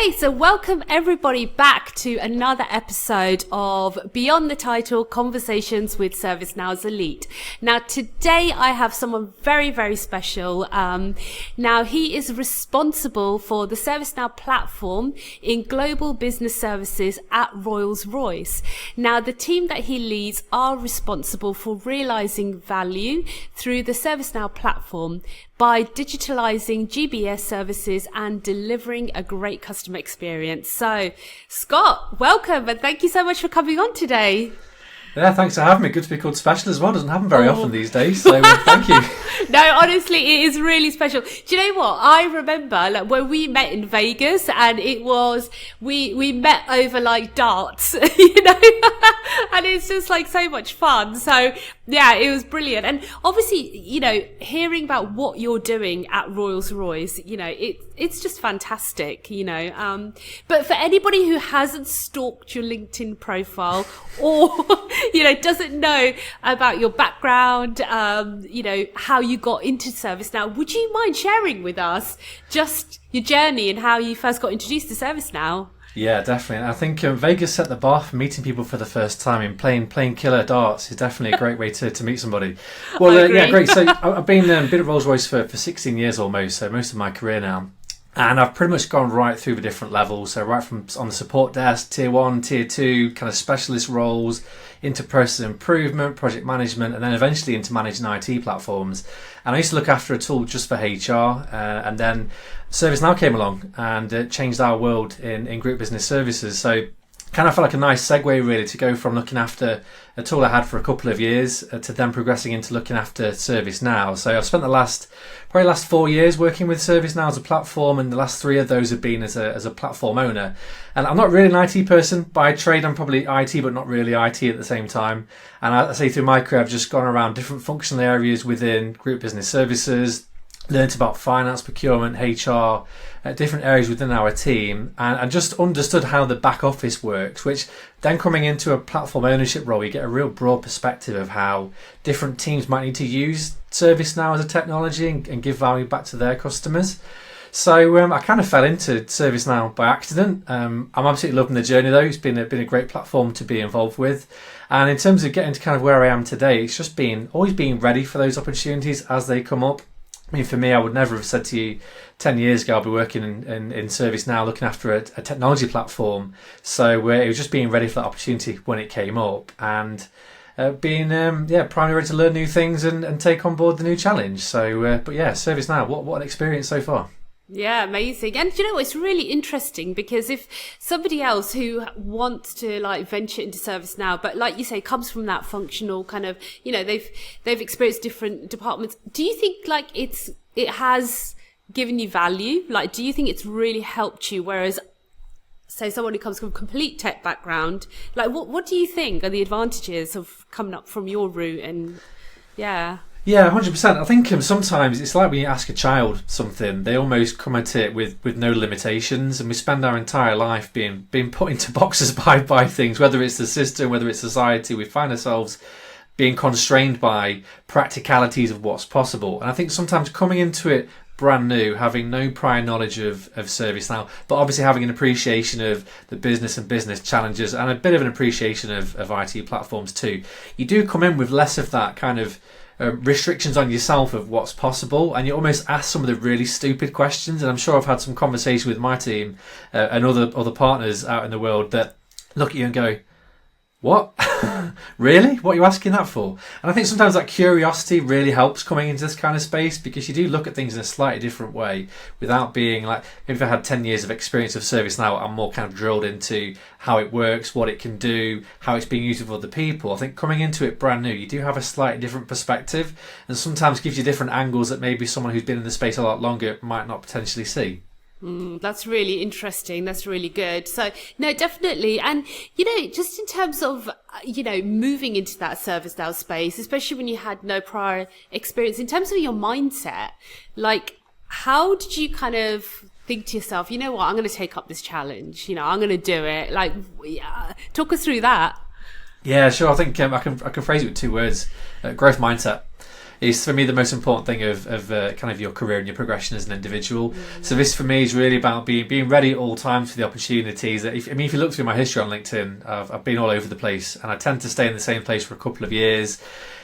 Okay, so welcome everybody back to another episode of Beyond the Title, Conversations with ServiceNow's Elite. Now, today I have someone very, very special. Now, he is responsible for the ServiceNow platform in global business services at Rolls Royce. Now, the team that he leads are responsible for realizing value through the ServiceNow platform by digitalizing GBS services and delivering a great customer experience. So, Scott, welcome, and thank you so much for coming on today. Yeah, thanks for having me. Good to be called special as well. Doesn't happen very often these days, so thank you. No, honestly, it is really special. Do you know what? I remember when we met in Vegas, and it was, we met over like darts, and it's just like so much fun. So yeah, it was brilliant. And obviously, hearing about what you're doing at Rolls Royce, it's just fantastic, but for anybody who hasn't stalked your LinkedIn profile or, doesn't know about your background, how you got into ServiceNow, would you mind sharing with us just your journey and how you first got introduced to ServiceNow? Yeah, definitely. I think Vegas set the bar for meeting people for the first time. And playing killer darts is definitely a great way to meet somebody. Well, yeah, great. So I've been at Rolls Royce for 16 years almost, so most of my career now. And I've pretty much gone right through the different levels. So right from on the support desk, tier 1, tier 2, kind of specialist roles, into process improvement, project management, and then eventually into managing IT platforms. And I used to look after a tool just for HR, and then ServiceNow came along and it changed our world in group business services. So kind of felt like a nice segue really to go from looking after a tool I had for a couple of years to then progressing into looking after ServiceNow. So I've spent the last 4 years working with ServiceNow as a platform, and the last 3 of those have been as a platform owner. And I'm not really an IT person by trade. I'm probably IT, but not really IT at the same time. And I say through my career, I've just gone around different functional areas within group business services, learned about finance, procurement, HR, different areas within our team, and just understood how the back office works, which then coming into a platform ownership role, you get a real broad perspective of how different teams might need to use ServiceNow as a technology and give value back to their customers. So I kind of fell into ServiceNow by accident. I'm absolutely loving the journey though. It's been a great platform to be involved with. And in terms of getting to kind of where I am today, it's just always being ready for those opportunities as they come up. I mean, for me, I would never have said to you 10 years ago I'll be working in ServiceNow looking after a technology platform. So it was just being ready for that opportunity when it came up, and being primarily ready to learn new things and take on board the new challenge. So, but yeah, ServiceNow, what an experience so far. Yeah, amazing. And it's really interesting because if somebody else who wants to venture into ServiceNow, but like you say, comes from that functional kind of, they've experienced different departments. Do you think it has given you value? Do you think it's really helped you? Whereas, say, someone who comes from a complete tech background, what do you think are the advantages of coming up from your route? And yeah. Yeah, 100%. I think sometimes it's like when you ask a child something, they almost come at it with no limitations, and we spend our entire life being put into boxes by things, whether it's the system, whether it's society. We find ourselves being constrained by practicalities of what's possible. And I think sometimes coming into it brand new, having no prior knowledge of ServiceNow, but obviously having an appreciation of the business and business challenges and a bit of an appreciation of IT platforms too, you do come in with less of that kind of restrictions on yourself of what's possible, and you almost ask some of the really stupid questions. And I'm sure I've had some conversation with my team and other partners out in the world that look at you and go, what? Really? What are you asking that for? And I think sometimes that curiosity really helps coming into this kind of space, because you do look at things in a slightly different way without being like, if I had 10 years of experience of ServiceNow, I'm more kind of drilled into how it works, what it can do, how it's being used with other people. I think coming into it brand new, you do have a slightly different perspective, and sometimes gives you different angles that maybe someone who's been in the space a lot longer might not potentially see. That's really interesting. That's really good. So, no, definitely. And, just in terms of, moving into that ServiceNow space, especially when you had no prior experience, in terms of your mindset, how did you kind of think to yourself, I'm going to take up this challenge, I'm going to do it? Talk us through that. Yeah, sure. I think I can phrase it with 2 words, growth mindset. is for me the most important thing of kind of your career and your progression as an individual. So this for me is really about being ready at all times for the opportunities. If you look through my history on LinkedIn, I've been all over the place, and I tend to stay in the same place for a couple of years.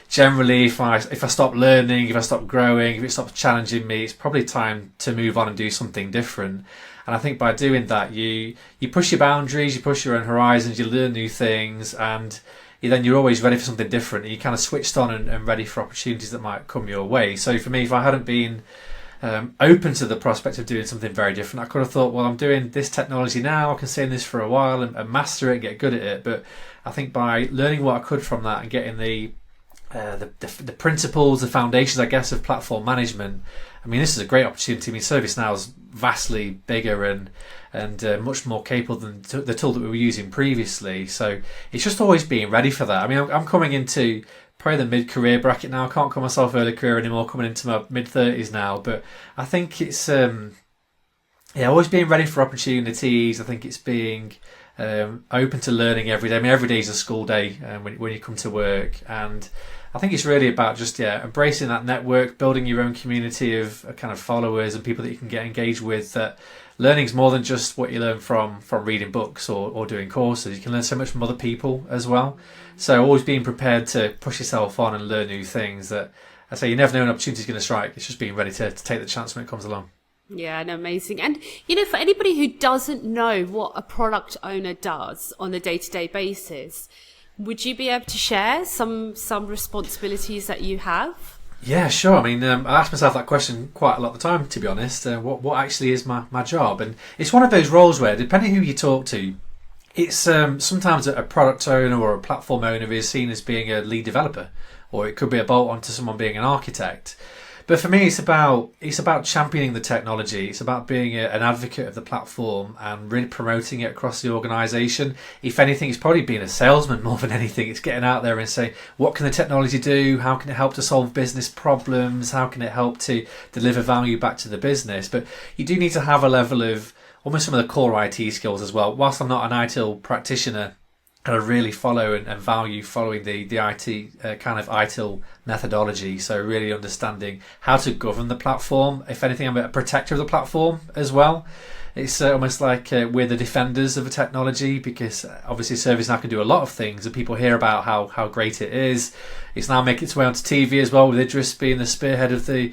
Generally, if I stop learning, if I stop growing, if it stops challenging me, it's probably time to move on and do something different. And I think by doing that, you push your boundaries, you push your own horizons, you learn new things, and then you're always ready for something different. You kind of switched on and ready for opportunities that might come your way. So for me, if I hadn't been open to the prospect of doing something very different, I could have thought, well, I'm doing this technology now, I can stay in this for a while and master it and get good at it. But I think by learning what I could from that and getting the principles, the foundations, I guess, of platform management, I mean, this is a great opportunity. I mean, ServiceNow is vastly bigger and much more capable than the tool that we were using previously. So it's just always being ready for that. I mean, I'm coming into probably the mid-career bracket now. I can't call myself early career anymore, coming into my mid-30s now. But I think it's always being ready for opportunities. I think it's being open to learning every day. I mean, every day is a school day when you come to work, and I think it's really about just embracing that network, building your own community of kind of followers and people that you can get engaged with. That learning's more than just what you learn from reading books or doing courses. You can learn so much from other people as well. So always being prepared to push yourself on and learn new things. That I say, you never know when an opportunity is going to strike. It's just being ready to take the chance when it comes along. Yeah, no, amazing. And, for anybody who doesn't know what a product owner does on a day-to-day basis, would you be able to share some responsibilities that you have? Yeah, sure. I mean, I ask myself that question quite a lot of the time, to be honest. What actually is my job? And it's one of those roles where, depending who you talk to, it's sometimes a product owner or a platform owner is seen as being a lead developer, or it could be a bolt-on to someone being an architect. But for me, it's about championing the technology. It's about being an advocate of the platform and really promoting it across the organisation. If anything, it's probably being a salesman more than anything. It's getting out there and saying, what can the technology do? How can it help to solve business problems? How can it help to deliver value back to the business? But you do need to have a level of almost some of the core IT skills as well. Whilst I'm not an ITIL practitioner, and I really follow and value following the IT kind of ITIL methodology. So really understanding how to govern the platform. If anything, I'm a protector of the platform as well. It's almost like we're the defenders of the technology, because obviously ServiceNow can do a lot of things and people hear about how great it is. It's now making its way onto TV as well, with Idris being the spearhead of the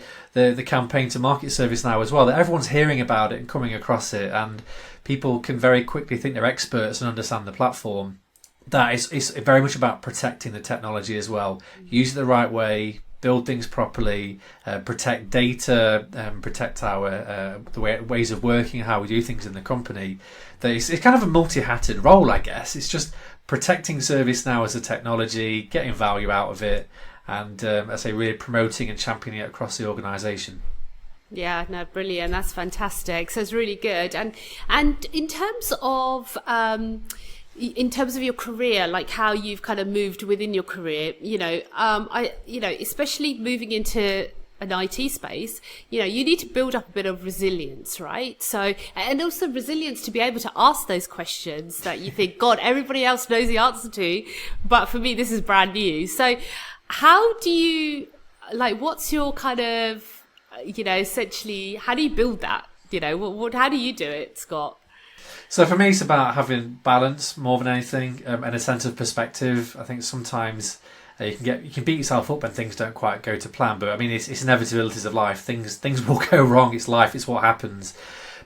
campaign to market ServiceNow as well. That everyone's hearing about it and coming across it, and people can very quickly think they're experts and understand the platform. That is very much about protecting the technology as well. Use it the right way, build things properly, protect data, protect our ways of working, how we do things in the company. It's kind of a multi-hatted role, I guess. It's just protecting ServiceNow as a technology, getting value out of it, and I say really promoting and championing it across the organisation. Yeah, no, brilliant. That's fantastic. So it's really good. And in terms of your career, like how you've kind of moved within your career, especially moving into an IT space, you need to build up a bit of resilience, right? So, and also resilience to be able to ask those questions that you think, God, everybody else knows the answer to, but for me, this is brand new. So how do you, what's your kind of, essentially, how do you build that? How do you do it, Scott? So for me, it's about having balance more than anything, and a sense of perspective. I think sometimes you can beat yourself up when things don't quite go to plan. But I mean, it's inevitabilities of life. Things will go wrong. It's life. It's what happens.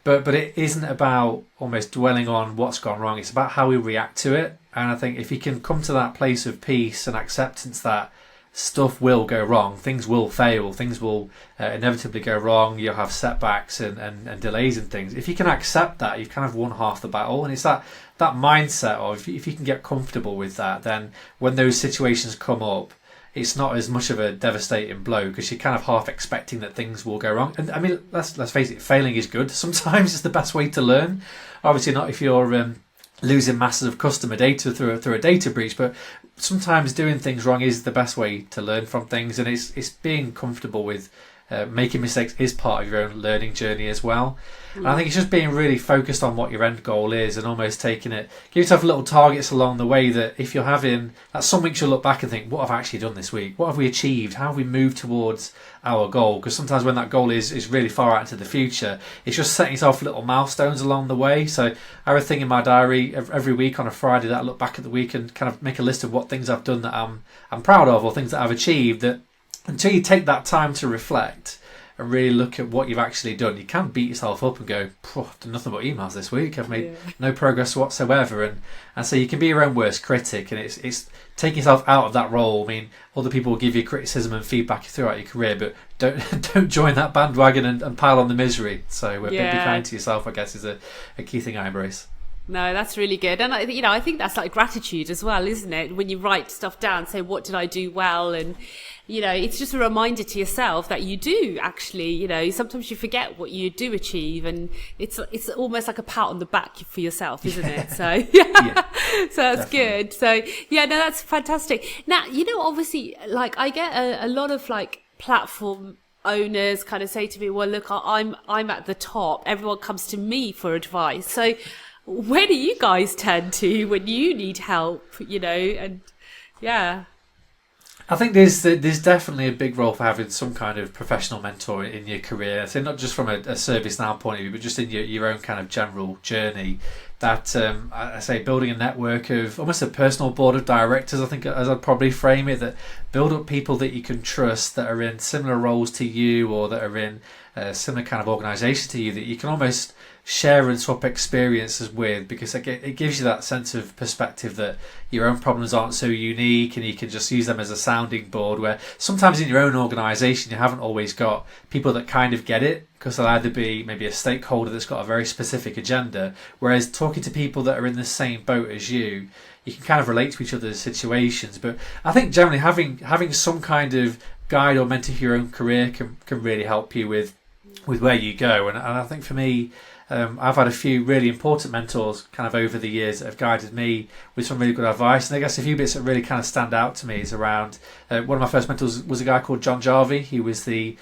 But it isn't about almost dwelling on what's gone wrong. It's about how we react to it. And I think if you can come to that place of peace and acceptance that stuff will go wrong, things will fail, things will inevitably go wrong, you'll have setbacks and delays and things. If you can accept that, you've kind of won half the battle. And it's that mindset of, if you can get comfortable with that, then when those situations come up, it's not as much of a devastating blow, because you're kind of half expecting that things will go wrong. And I mean, let's face it, failing is good. Sometimes it's the best way to learn. Obviously not if you're losing masses of customer data through a data breach, but sometimes doing things wrong is the best way to learn from things. And it's being comfortable with making mistakes is part of your own learning journey as well. And I think it's just being really focused on what your end goal is, and almost taking it, give yourself little targets along the way, that if you're having that, some weeks you'll look back and think, what have I actually done this week? What have we achieved? How have we moved towards our goal? Because sometimes when that goal is really far out into the future, it's just setting yourself little milestones along the way. So I have a thing in my diary every week on a Friday that I look back at the week and kind of make a list of what things I've done that I'm proud of, or things that I've achieved, that until you take that time to reflect and really look at what you've actually done, you can beat yourself up and go, I've done nothing but emails this week, I've made no progress whatsoever. And so you can be your own worst critic, and it's taking yourself out of that role. I mean, other people will give you criticism and feedback throughout your career, but don't join that bandwagon and pile on the misery. So be kind to yourself, I guess, is a key thing I embrace. No, that's really good. And I think that's like gratitude as well, isn't it? When you write stuff down, say, what did I do well? And, it's just a reminder to yourself that you do actually, sometimes you forget what you do achieve, and it's almost like a pat on the back for yourself, isn't it? So, so that's definitely good. So, no, that's fantastic. Now, obviously, like, I get a lot of like platform owners kind of say to me, well, look, I'm at the top. Everyone comes to me for advice. So, where do you guys turn to when you need help, and I think there's definitely a big role for having some kind of professional mentor in your career. So not just from a ServiceNow point of view, but just in your own kind of general journey. That I say building a network of almost a personal board of directors, I think, as I'd probably frame it, that build up people that you can trust, that are in similar roles to you, or that are in a similar kind of organisation to you, that you can almost share and swap experiences with, because it gives you that sense of perspective that your own problems aren't so unique, and you can just use them as a sounding board, where sometimes in your own organisation you haven't always got people that kind of get it, because they'll either be maybe a stakeholder that's got a very specific agenda, whereas talking to people that are in the same boat as you can kind of relate to each other's situations. But I think generally having some kind of guide or mentor for your own career can really help you with where you go. And I think for me, I've had a few really important mentors kind of over the years that have guided me with some really good advice. And I guess a few bits that really kind of stand out to me is around, one of my first mentors was a guy called John Jarvie. He was the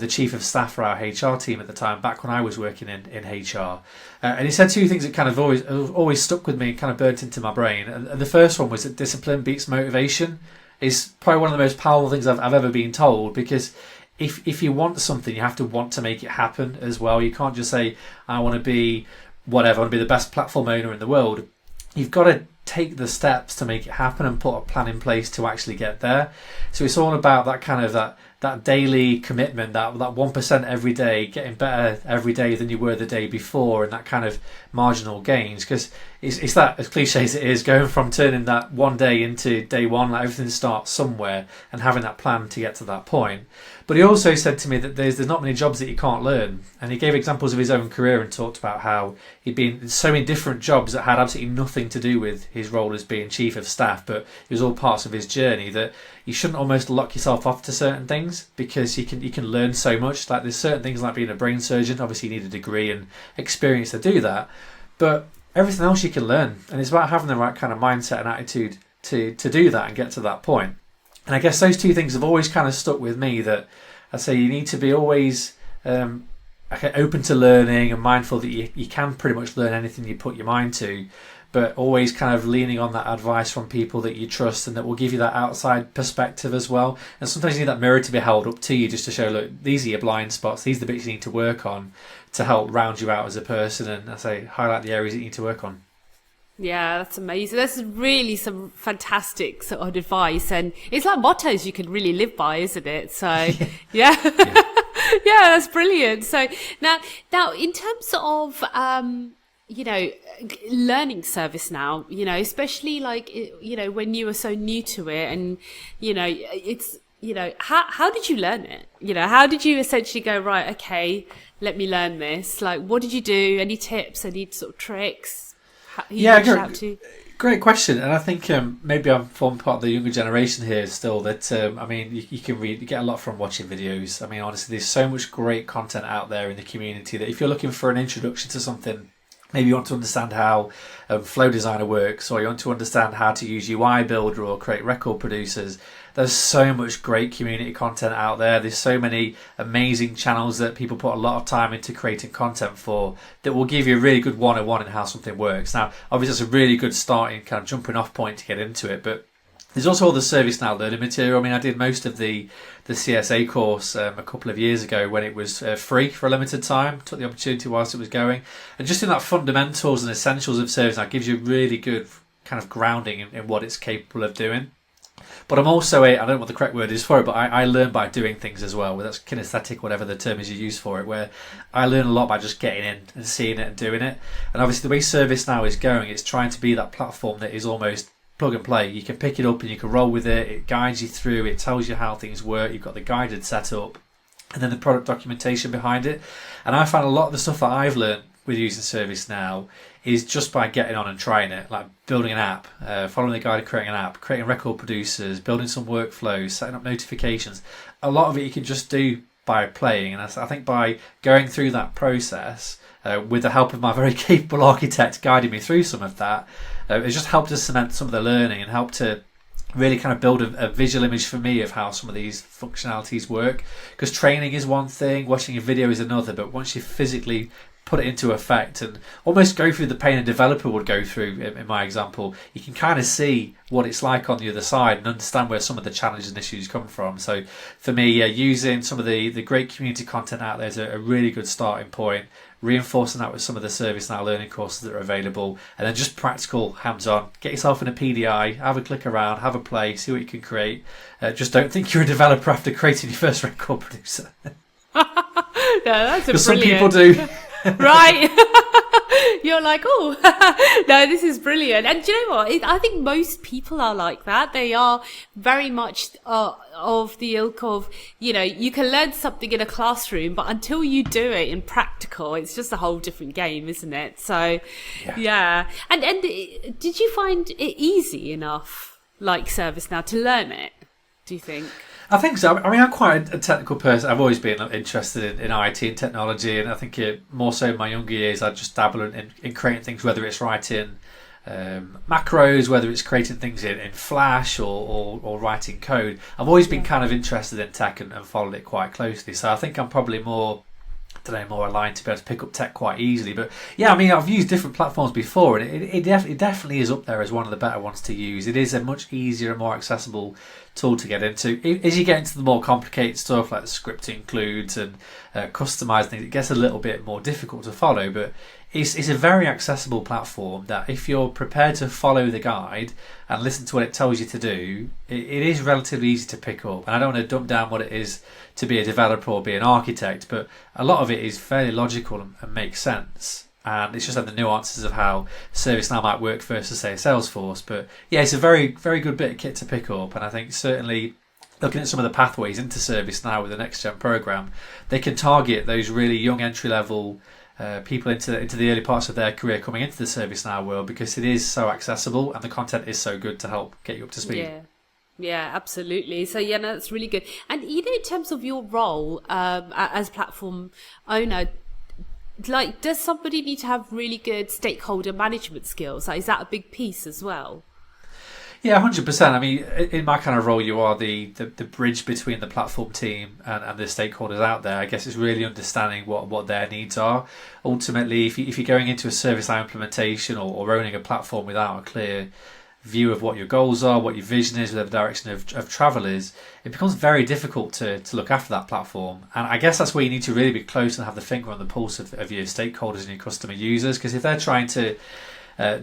chief of staff for our HR team at the time, back when I was working in HR. And he said two things that kind of always stuck with me and kind of burnt into my brain. And the first one was that discipline beats motivation is probably one of the most powerful things I've ever been told, because if you want something, you have to want to make it happen as well. You can't just say, I want to be whatever, I want to be the best platform owner in the world. You've got to take the steps to make it happen and put a plan in place to actually get there. So it's all about that kind of that daily commitment, that 1% every day, getting better every day than you were the day before, and that kind of marginal gains. Because it's that, as cliche as it is, going from turning that one day into day one, like everything starts somewhere, and having that plan to get to that point. But he also said to me that there's not many jobs that you can't learn. And he gave examples of his own career and talked about how he'd been in so many different jobs that had absolutely nothing to do with his role as being chief of staff, but it was all parts of his journey, that you shouldn't almost lock yourself off to certain things, because you can learn so much. Like there's certain things like being a brain surgeon, obviously you need a degree and experience to do that, but everything else you can learn. And it's about having the right kind of mindset and attitude to do that and get to that point. And I guess those two things have always kind of stuck with me, that I say you need to be always open to learning and mindful that you can pretty much learn anything you put your mind to, but always kind of leaning on that advice from people that you trust and that will give you that outside perspective as well. And sometimes you need that mirror to be held up to you, just to show, look, these are your blind spots, these are the bits you need to work on to help round you out as a person, and I say highlight the areas that you need to work on. Yeah, that's amazing. That's really some fantastic sort of advice, and it's like mottos you can really live by, isn't it? So yeah. Yeah, that's brilliant. So now in terms of learning ServiceNow, especially like when you were so new to it, and it's how did you learn it? How did you essentially go, right, okay, let me learn this? Like, what did you do? Any tips? Any sort of tricks? Great question. And I think maybe I'm from part of the younger generation here still, that you can read, you get a lot from watching videos. I mean, honestly, there's so much great content out there in the community that if you're looking for an introduction to something, Maybe you want to understand how Flow Designer works, or you want to understand how to use UI Builder or create record producers. There's so much great community content out there. There's so many amazing channels that people put a lot of time into creating content for, that will give you a really good one-on-one in how something works. Now, obviously, it's a really good starting kind of jumping off point to get into it, but there's also all the ServiceNow learning material. I mean, I did most of the CSA course a couple of years ago when it was free for a limited time. Took the opportunity whilst it was going. And just in that fundamentals and essentials of ServiceNow gives you a really good kind of grounding in what it's capable of doing. But I'm also I don't know what the correct word is for it, but I learn by doing things as well. Whether that's kinesthetic, whatever the term is you use for it, where I learn a lot by just getting in and seeing it and doing it. And obviously the way ServiceNow is going, it's trying to be that platform that is almost plug and play. You can pick it up and you can roll with it. It guides you through. It tells you how things work. You've got the guided setup and then the product documentation behind it. And I find a lot of the stuff that I've learned with using ServiceNow is just by getting on and trying it, like building an app, following the guide of creating an app, creating record producers, building some workflows, setting up notifications. A lot of it you can just do by playing. And I think by going through that process, with the help of my very capable architect guiding me through some of that, it's just helped to cement some of the learning and help to really kind of build a visual image for me of how some of these functionalities work. Because training is one thing, watching a video is another, but once you physically put it into effect and almost go through the pain a developer would go through, in my example, you can kind of see what it's like on the other side and understand where some of the challenges and issues come from. So for me, using some of the great community content out there is a really good starting point, reinforcing that with some of the ServiceNow learning courses that are available, and then just practical, hands-on. Get yourself in a PDI, have a click around, have a play, see what you can create. Just don't think you're a developer after creating your first record producer. No, that's brilliant. Some people do. Right. You're like, oh, no, this is brilliant. And do you know what? I think most people are like that. They are very much of the ilk of, you can learn something in a classroom, but until you do it in practical, it's just a whole different game, isn't it? So, yeah. And did you find it easy enough, like ServiceNow, to learn it, do you think? I think so. I mean, I'm quite a technical person. I've always been interested in IT and technology, and I think more so in my younger years, I just dabble in creating things, whether it's writing macros, whether it's creating things in Flash or writing code. I've always been kind of interested in tech and followed it quite closely. So I think I'm probably more aligned to be able to pick up tech quite easily. But yeah, I mean, I've used different platforms before, and it definitely is up there as one of the better ones to use. It is a much easier and more accessible tool to get into. As you get into the more complicated stuff like the script includes and customizing things, it gets a little bit more difficult to follow, but it's a very accessible platform that if you're prepared to follow the guide and listen to what it tells you to do, it is relatively easy to pick up. And I don't want to dump down what it is to be a developer or be an architect, but a lot of it is fairly logical and makes sense. And it's just the nuances of how ServiceNow might work versus, say, Salesforce. But yeah, it's a very, very good bit of kit to pick up. And I think certainly looking at some of the pathways into ServiceNow with the next gen program, they can target those really young entry level people into the early parts of their career coming into the ServiceNow world, because it is so accessible and the content is so good to help get you up to speed. Yeah, absolutely. So yeah, no, that's really good. And in terms of your role as platform owner, like, does somebody need to have really good stakeholder management skills? Like, is that a big piece as well? Yeah, 100%. I mean, in my kind of role, you are the bridge between the platform team and the stakeholders out there. I guess it's really understanding what their needs are. Ultimately, if you're going into a ServiceNow implementation or owning a platform without a clear view of what your goals are, what your vision is, where the direction of travel is, it becomes very difficult to look after that platform. And I guess that's where you need to really be close and have the finger on the pulse of your stakeholders and your customer users, because if they're trying to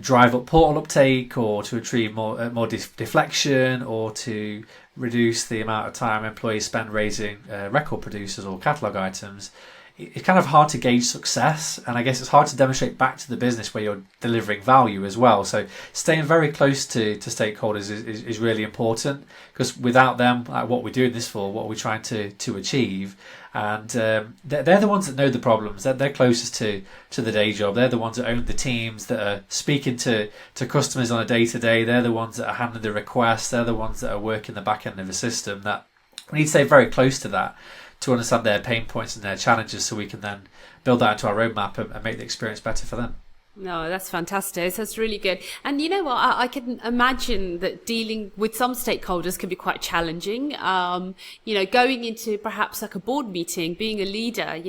drive up portal uptake or to achieve more deflection or to reduce the amount of time employees spend raising record producers or catalog items, it's kind of hard to gauge success, and I guess it's hard to demonstrate back to the business where you're delivering value as well. So staying very close to stakeholders is really important, because without them, like, what we're doing this for, what are we trying to achieve? And they're the ones that know the problems. They're closest to the day job. They're the ones that own the teams that are speaking to customers on a day-to-day. They're the ones that are handling the requests. They're the ones that are working the back end of the system. That we need to stay very close to that to understand their pain points and their challenges, so we can then build that into our roadmap and make the experience better for them. No, that's fantastic. That's really good. And you know what? I can imagine that dealing with some stakeholders can be quite challenging. Going into perhaps like a board meeting, being a leader,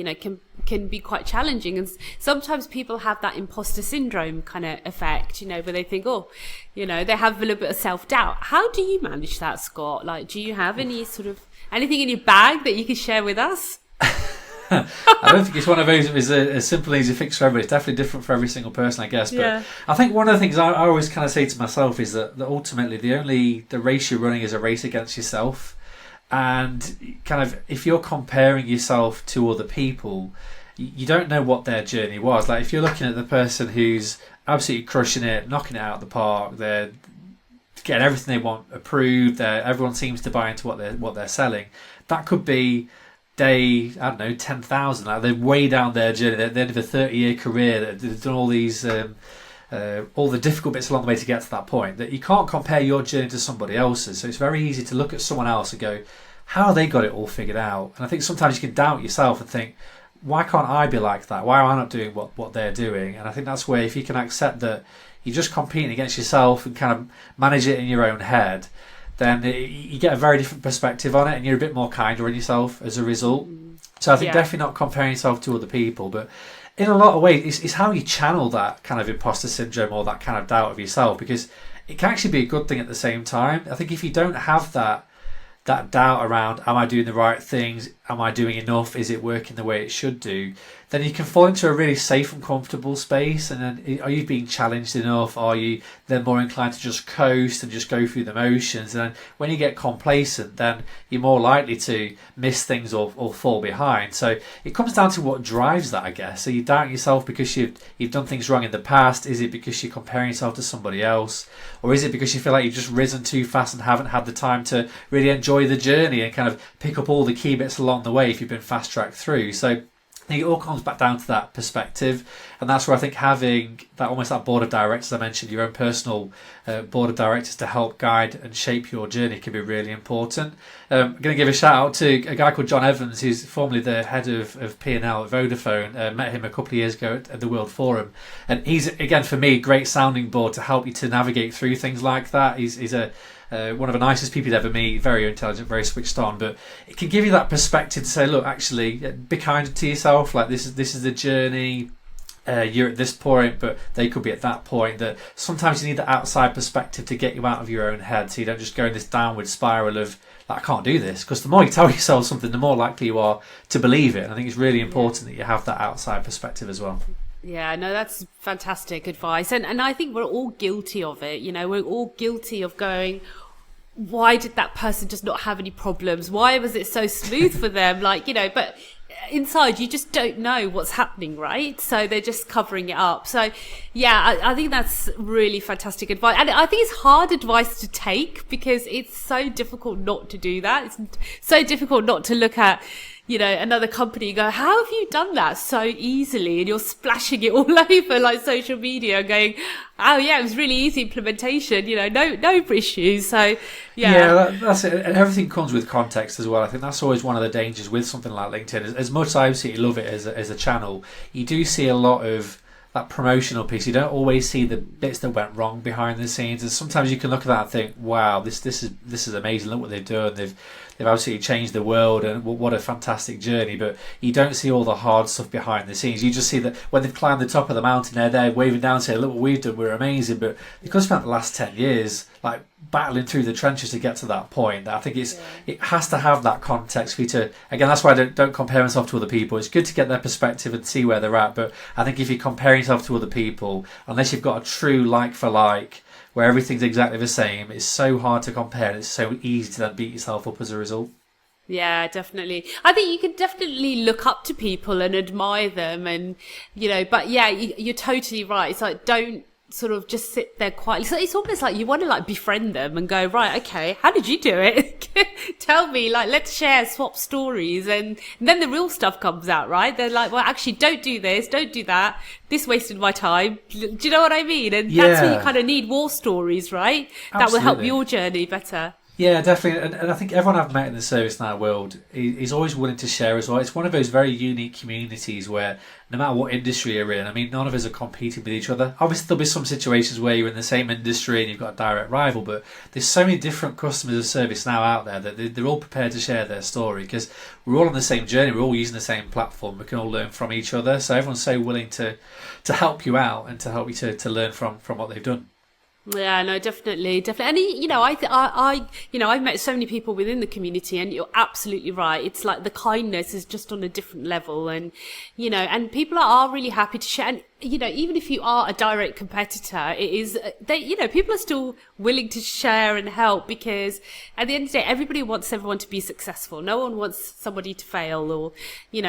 can be quite challenging. And sometimes people have that imposter syndrome kind of effect, where they think, they have a little bit of self-doubt. How do you manage that, Scott? Like, do you have any sort of anything in your bag that you can share with us? I don't think it's one of those that is a simple, easy fix for everybody. It's definitely different for every single person, I guess. But yeah. I think one of the things I always kind of say to myself is that ultimately the race you're running is a race against yourself. And kind of if you're comparing yourself to other people, you don't know what their journey was. Like if you're looking at the person who's absolutely crushing it, knocking it out of the park, they're getting everything they want approved, everyone seems to buy into what they're selling. That could be day, 10,000. Like they're way down their journey. They're end of a 30-year career. They've done all these, all the difficult bits along the way to get to that point. That you can't compare your journey to somebody else's. So it's very easy to look at someone else and go, how have they got it all figured out? And I think sometimes you can doubt yourself and think, why can't I be like that? Why am I not doing what they're doing? And I think that's where if you can accept that you're just competing against yourself and kind of manage it in your own head, then you get a very different perspective on it and you're a bit more kinder on yourself as a result. So I think definitely not comparing yourself to other people, but in a lot of ways it's how you channel that kind of imposter syndrome or that kind of doubt of yourself, because it can actually be a good thing at the same time. I think if you don't have that doubt around, am I doing the right things? Am I doing enough? Is it working the way it should do? Then you can fall into a really safe and comfortable space. And then are you being challenged enough? Are you then more inclined to just coast and just go through the motions? And then when you get complacent, then you're more likely to miss things or fall behind. So it comes down to what drives that, I guess. So you doubt yourself because you've done things wrong in the past. Is it because you're comparing yourself to somebody else? Or is it because you feel like you've just risen too fast and haven't had the time to really enjoy the journey and kind of pick up all the key bits along the way if you've been fast-tracked through? So I think it all comes back down to that perspective, and that's where I think having that almost that board of directors I mentioned, your own personal board of directors to help guide and shape your journey can be really important. I'm going to give a shout out to a guy called John Evans, who's formerly the head of P&L at Vodafone. Met him a couple of years ago at the World Forum, and he's again for me a great sounding board to help you to navigate through things like that. He's one of the nicest people you'd ever meet, very intelligent, very switched on, but it can give you that perspective to say, look, actually, be kinder to yourself. Like this is the journey. You're at this point, but they could be at that point. That sometimes you need the outside perspective to get you out of your own head, so you don't just go in this downward spiral of, like, I can't do this. Because the more you tell yourself something, the more likely you are to believe it. And I think it's really important that you have that outside perspective as well. Yeah, no, that's fantastic advice. And I think we're all guilty of it. We're all guilty of going, why did that person just not have any problems? Why was it so smooth for them? But inside you just don't know what's happening, right? So they're just covering it up. So yeah, I think that's really fantastic advice. And I think it's hard advice to take because it's so difficult not to do that. It's so difficult not to look at another company and go, how have you done that so easily? And you're splashing it all over like social media going, oh yeah, it was really easy implementation, no issues. So yeah, that's it. And everything comes with context as well. I think that's always one of the dangers with something like LinkedIn. As much as I absolutely love it as a channel, you do see a lot of that promotional piece. You don't always see the bits that went wrong behind the scenes, and sometimes you can look at that and think, wow, this is amazing. Look what they've done. They've absolutely changed the world, and what a fantastic journey. But you don't see all the hard stuff behind the scenes. You just see that when they've climbed the top of the mountain, they're there waving down, saying, look what we've done, we're amazing. But because spent the last 10 years like battling through the trenches to get to that point, I think it has to have that context for you to, again, that's why I don't compare myself to other people. It's good to get their perspective and see where they're at, but I think if you compare yourself to other people, unless you've got a true like for like where everything's exactly the same, it's so hard to compare, and it's so easy to then beat yourself up as a result. Yeah, definitely. I think you can definitely look up to people and admire them, and but yeah, you're totally right. It's like, don't sort of just sit there quietly. So it's almost like you want to befriend them and go, right, okay, how did you do it? Tell me, let's swap stories, and then the real stuff comes out, right? They're like, well, actually, don't do this, don't do that. This wasted my time. Do you know what I mean? And that's where you kind of need war stories, right? Absolutely. That will help your journey better. Yeah, definitely, and I think everyone I've met in the ServiceNow world is always willing to share as well. It's one of those very unique communities where no matter what industry you're in, I mean, none of us are competing with each other. Obviously, there'll be some situations where you're in the same industry and you've got a direct rival, but there's so many different customers of ServiceNow out there that they're all prepared to share their story because we're all on the same journey. We're all using the same platform. We can all learn from each other. So everyone's so willing to help you out and to help you to learn from what they've done. Yeah, no, definitely, definitely. And I've met so many people within the community, and you're absolutely right. It's like the kindness is just on a different level, and and people are really happy to share. And even if you are a direct competitor, it is people are still willing to share and help because at the end of the day, everybody wants everyone to be successful. No one wants somebody to fail, or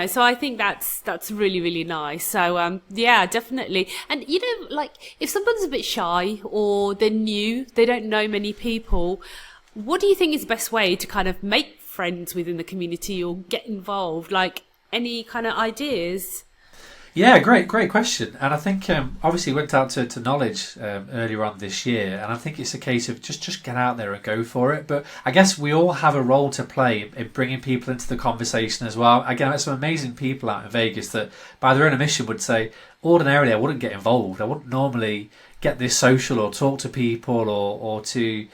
So I think that's really, really nice. So yeah, definitely. And like if someone's a bit shy or they're new, they don't know many people, what do you think is the best way to kind of make friends within the community or get involved? Like any kind of ideas? Yeah, great question. And I think obviously went out to Knowledge earlier on this year, and I think it's a case of just get out there and go for it. But I guess we all have a role to play in bringing people into the conversation as well. Again, there's some amazing people out in Vegas that by their own admission would say, ordinarily I wouldn't get involved. I wouldn't normally get this social or talk to people or to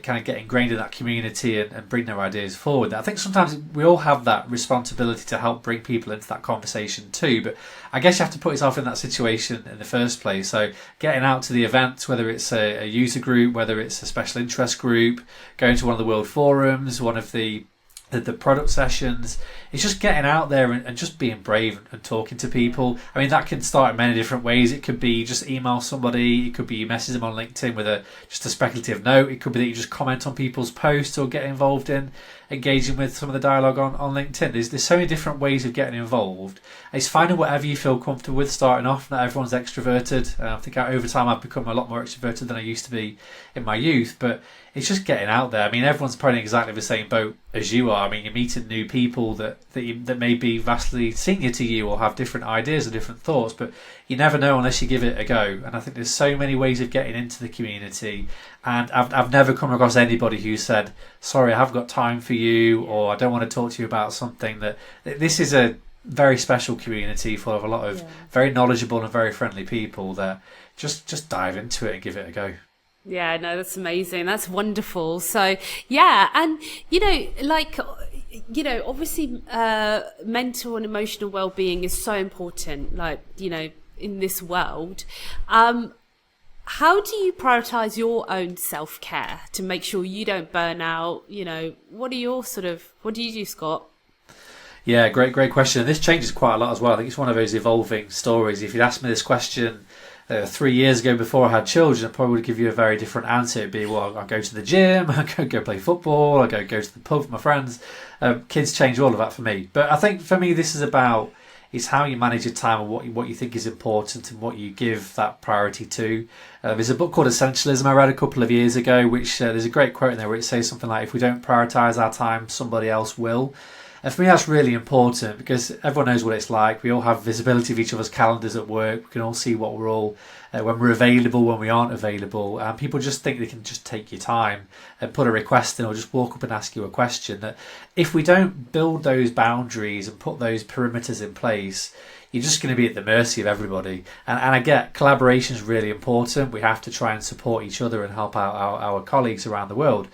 kind of get ingrained in that community and bring their ideas forward. I think sometimes we all have that responsibility to help bring people into that conversation too, but I guess you have to put yourself in that situation in the first place. So getting out to the events, whether it's a user group, whether it's a special interest group, going to one of the world forums, one of the product sessions, it's just getting out there and just being brave and talking to people. I mean, that can start in many different ways. It could be just email somebody, it could be you message them on LinkedIn with just a speculative note, it could be that you just comment on people's posts or get involved in engaging with some of the dialogue on LinkedIn. There's so many different ways of getting involved. It's finding whatever you feel comfortable with starting off. Not everyone's extroverted. I think over time I've become a lot more extroverted than I used to be in my youth, but it's just getting out there. I mean, everyone's probably in exactly the same boat as you are. I mean, you're meeting new people that may be vastly senior to you or have different ideas or different thoughts, but you never know unless you give it a go. And I think there's so many ways of getting into the community, and I've never come across anybody who said, sorry, I haven't got time for you, or I don't want to talk to you about something. That this is a very special community full of a lot of very knowledgeable and very friendly people that just dive into it and give it a go. Yeah, no, that's amazing. That's wonderful. So, yeah, and, obviously mental and emotional well-being is so important, in this world. How do you prioritize your own self-care to make sure you don't burn out? What do you do, Scott? Yeah, great question. And this changes quite a lot as well. I think it's one of those evolving stories. If you'd asked me this question 3 years ago before I had children, I probably would give you a very different answer. It'd be, well, I go to the gym, I go play football, I go to the pub with my friends. Kids change all of that for me. But I think for me, this is about it's how you manage your time and what you think is important and what you give that priority to. There's a book called Essentialism I read a couple of years ago, which there's a great quote in there where it says something like, if we don't prioritise our time, somebody else will. And for me, that's really important because everyone knows what it's like. We all have visibility of each other's calendars at work. We can all see what we're all, when we're available, when we aren't available. And people just think they can just take your time and put a request in or just walk up and ask you a question. That if we don't build those boundaries and put those perimeters in place, you're just going to be at the mercy of everybody. And I get collaboration is really important. We have to try and support each other and help out our colleagues around the world.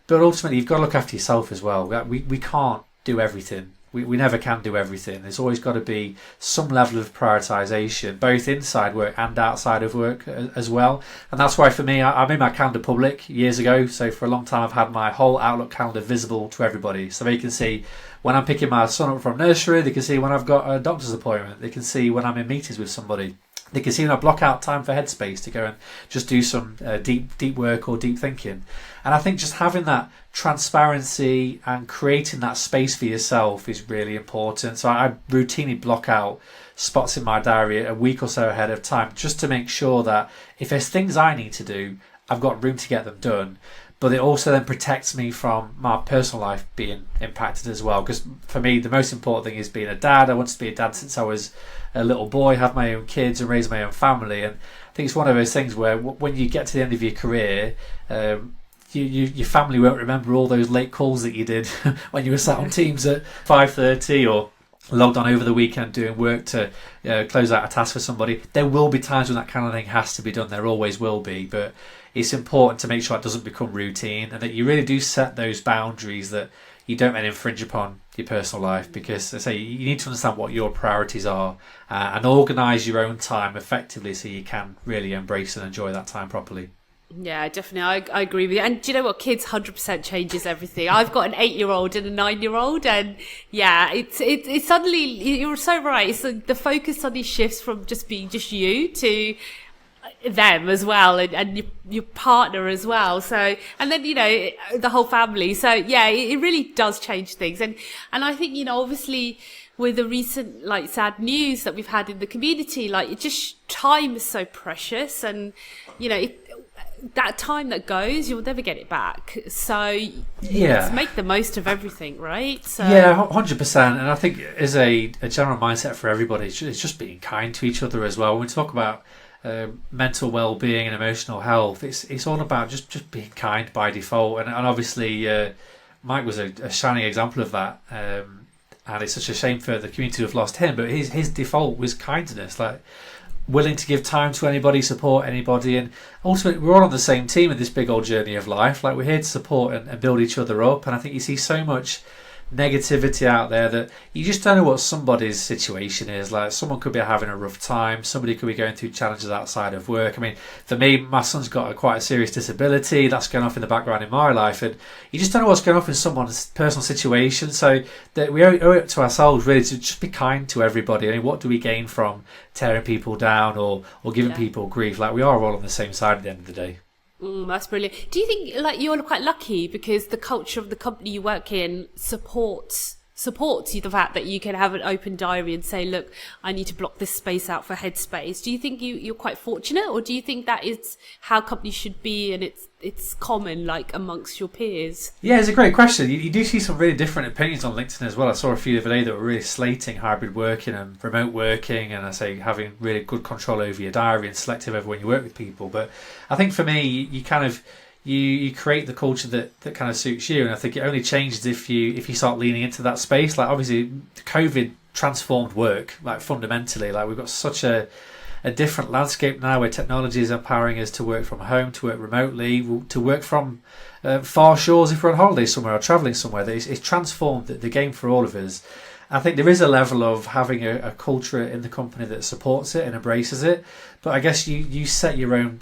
But ultimately, you've got to look after yourself as well. We can't do everything. We never can do everything. There's always got to be some level of prioritisation, both inside work and outside of work as well. And that's why for me, I made my calendar public years ago. So for a long time, I've had my whole Outlook calendar visible to everybody. So they can see when I'm picking my son up from nursery, they can see when I've got a doctor's appointment, they can see when I'm in meetings with somebody. They can see when I block out time for headspace to go and just do some deep work or deep thinking. And I think just having that transparency and creating that space for yourself is really important. So I routinely block out spots in my diary a week or so ahead of time just to make sure that if there's things I need to do, I've got room to get them done. But it also then protects me from my personal life being impacted as well. Because for me, the most important thing is being a dad. I wanted to be a dad since I was a little boy, have my own kids and raise my own family. And I think it's one of those things where when you get to the end of your career, your family won't remember all those late calls that you did when you were sat on Teams at 5:30 or logged on over the weekend doing work to close out a task for somebody. There will be times when that kind of thing has to be done. There always will be, but it's important to make sure it doesn't become routine and that you really do set those boundaries that you don't then infringe upon your personal life, because as I say, you need to understand what your priorities are and organise your own time effectively so you can really embrace and enjoy that time properly. Yeah, definitely. I agree with you. And do you know what? Kids 100% changes everything. I've got an 8-year-old and a 9-year-old, and yeah, it's suddenly, you're so right. It's the focus suddenly shifts from just being just you to them as well, and your partner as well. So, and then, the whole family. So yeah, it really does change things. And I think, obviously with the recent sad news that we've had in the community, time is so precious, and that time that goes, you'll never get it back. So let's make the most of everything, right? So 100%. And I think as a general mindset for everybody, it's just being kind to each other as well. When we talk about mental well-being and emotional health, it's all about just being kind by default. And obviously Mike was a shining example of that. And it's such a shame for the community to have lost him, but his default was kindness, willing to give time to anybody, support anybody, and ultimately we're all on the same team in this big old journey of life. We're here to support and build each other up. And I think you see so much negativity out there that you just don't know what somebody's situation is. Someone could be having a rough time, somebody could be going through challenges outside of work. I mean, for me, my son's got quite a serious disability that's going off in the background in my life, and you just don't know what's going off in someone's personal situation. So that we owe it to ourselves really to just be kind to everybody. I mean, what do we gain from tearing people down or giving people grief? We are all on the same side at the end of the day. That's brilliant. Do you think you're quite lucky because the culture of the company you work in supports you, the fact that you can have an open diary and say, look, I need to block this space out for headspace? Do you think you're quite fortunate, or do you think that is how companies should be and it's common amongst your peers? Yeah, it's a great question. You do see some really different opinions on LinkedIn as well. I saw a few the other day that were really slating hybrid working and remote working, and I say having really good control over your diary and selective over when you work with people. But I think for me, you kind of you create the culture that kind of suits you, and I think it only changes if you start leaning into that space. Obviously COVID transformed work fundamentally. We've got such a different landscape now where technology is empowering us to work from home, to work remotely, to work from far shores if we're on holiday somewhere or travelling somewhere. It's transformed the game for all of us. I think there is a level of having a culture in the company that supports it and embraces it, but I guess you set your own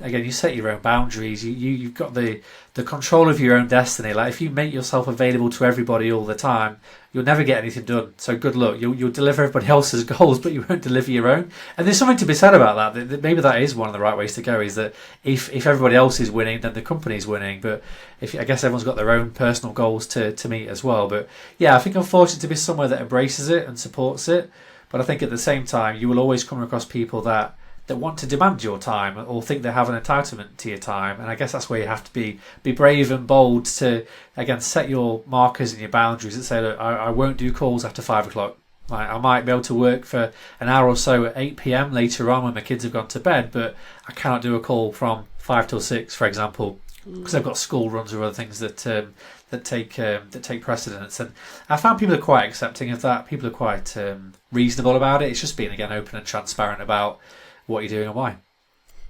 boundaries. You've got the control of your own destiny. If you make yourself available to everybody all the time, you'll never get anything done. So good luck. You'll deliver everybody else's goals, but you won't deliver your own. And there's something to be said about that maybe that is one of the right ways to go, is that if everybody else is winning, then the company's winning. But I guess everyone's got their own personal goals to meet as well. But yeah, I think I'm fortunate to be somewhere that embraces it and supports it. But I think at the same time, you will always come across people that want to demand your time or think they have an entitlement to your time. And I guess that's where you have to be brave and bold to, again, set your markers and your boundaries and say, look, I won't do calls after 5 o'clock. I might be able to work for an hour or so at 8 p.m. later on when my kids have gone to bed, but I cannot do a call from 5 till 6, for example, because I've got school runs or other things that take precedence. And I found people are quite accepting of that. People are quite reasonable about it. It's just being, again, open and transparent about what you're doing and why.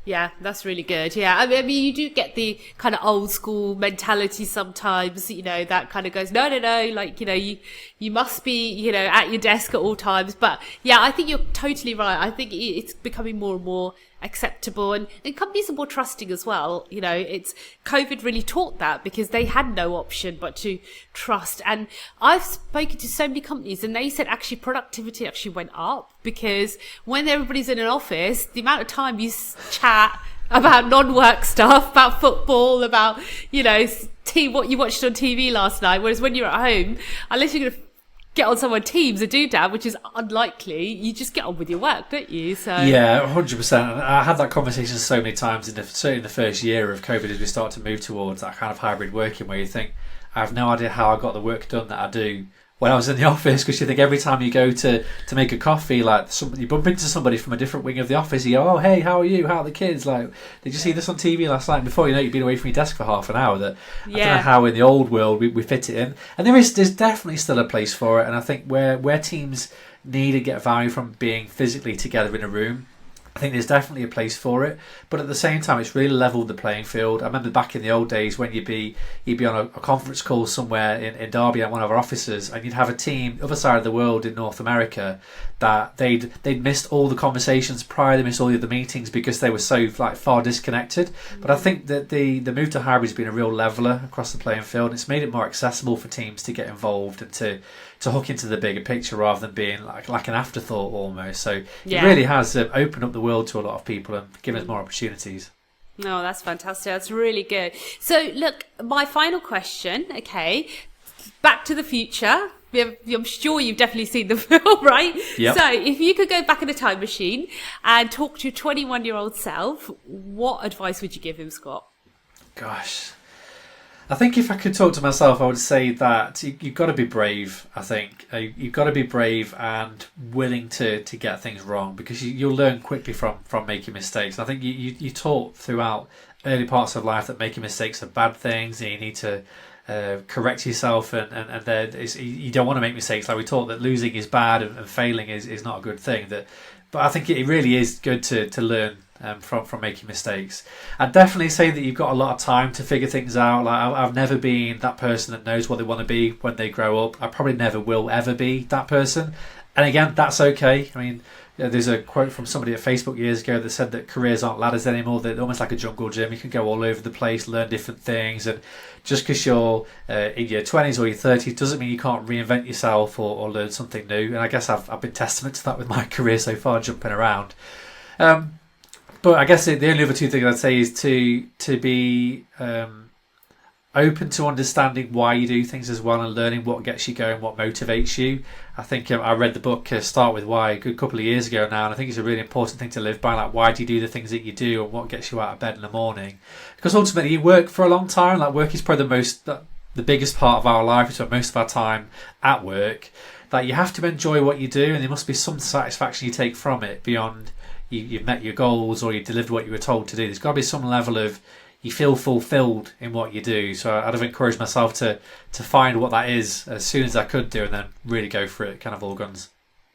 Yeah, that's really good. Yeah, I mean, you do get the kind of old school mentality sometimes, that kind of goes, no, you must be, at your desk at all times. But yeah, I think you're totally right. I think it's becoming more and more acceptable, and companies are more trusting as well. It's COVID really taught that, because they had no option but to trust. And I've spoken to so many companies, and they said actually productivity actually went up, because when everybody's in an office, the amount of time you chat about non-work stuff, about football, about what you watched on TV last night, whereas when you're at home, unless you're going to get on someone Teams and do that, which is unlikely, you just get on with your work, don't you? So yeah, 100%. And I had that conversation so many times certainly in the first year of COVID, as we start to move towards that kind of hybrid working, where you think, I have no idea how I got the work done that I do when I was in the office, because you think every time you go to make a coffee, like you bump into somebody from a different wing of the office, you go, oh, hey, how are you? How are the kids? Like, did you see this on TV last night? Before you know it, you've been away from your desk for half an hour. That I don't know how in the old world we fit it in. And there's definitely still a place for it. And I think where teams need to get value from being physically together in a room, I think there's definitely a place for it, but at the same time, it's really leveled the playing field. I remember back in the old days when you'd be on a conference call somewhere in Derby at one of our offices, and you'd have a team other side of the world in North America that they'd missed all the conversations prior, they missed all the other meetings because they were so like far disconnected. But I think that the move to hybrid has been a real leveler across the playing field. It's made it more accessible for teams to get involved and to hook into the bigger picture rather than being like an afterthought almost. So it really has opened up the world to a lot of people and given us more opportunities. No, that's fantastic. That's really good. So look, my final question, okay, Back to the Future. I'm sure you've definitely seen the film, right? Yep. So if you could go back in a time machine and talk to your 21-year-old self, what advice would you give him, Scott? Gosh. I think if I could talk to myself, I would say that you've got to be brave. I think you've got to be brave and willing to get things wrong, because you'll learn quickly from making mistakes. I think you taught throughout early parts of life that making mistakes are bad things, and you need to correct yourself, and you don't want to make mistakes. Like we taught that losing is bad and failing is not a good thing. But I think it really is good to learn from making mistakes. I'd definitely say that you've got a lot of time to figure things out. Like I've never been that person that knows what they want to be when they grow up. I probably never will ever be that person. And again, that's okay. I mean, there's a quote from somebody at Facebook years ago that said that careers aren't ladders anymore. They're almost like a jungle gym. You can go all over the place, learn different things. And just because you're in your 20s or your 30s doesn't mean you can't reinvent yourself or learn something new. And I guess I've been testament to that with my career so far, jumping around. But I guess the only other two things I'd say is to be open to understanding why you do things as well, and learning what gets you going, what motivates you. I think I read the book Start With Why a good couple of years ago now, and I think it's a really important thing to live by. Like, why do you do the things that you do, and what gets you out of bed in the morning? Because ultimately you work for a long time. Like, work is probably the biggest part of our life. We spend most of our time at work. Like, you have to enjoy what you do, and there must be some satisfaction you take from it beyond you've met your goals or you delivered what you were told to do. There's got to be some level of you feel fulfilled in what you do. So I'd have encouraged myself to find what that is as soon as I could do, and then really go for it, kind of all guns.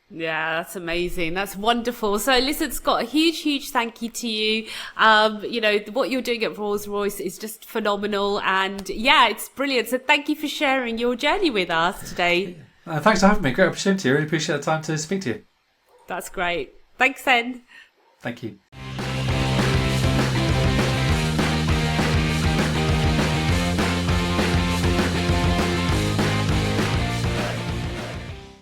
Yeah, that's amazing. That's wonderful. So listen, Scott, a huge thank you to you. What you're doing at Rolls Royce is just phenomenal, and yeah, it's brilliant. So thank you for sharing your journey with us today. Thanks for having me. Great opportunity. I really appreciate the time to speak to you. That's great. Thanks, then. Thank you.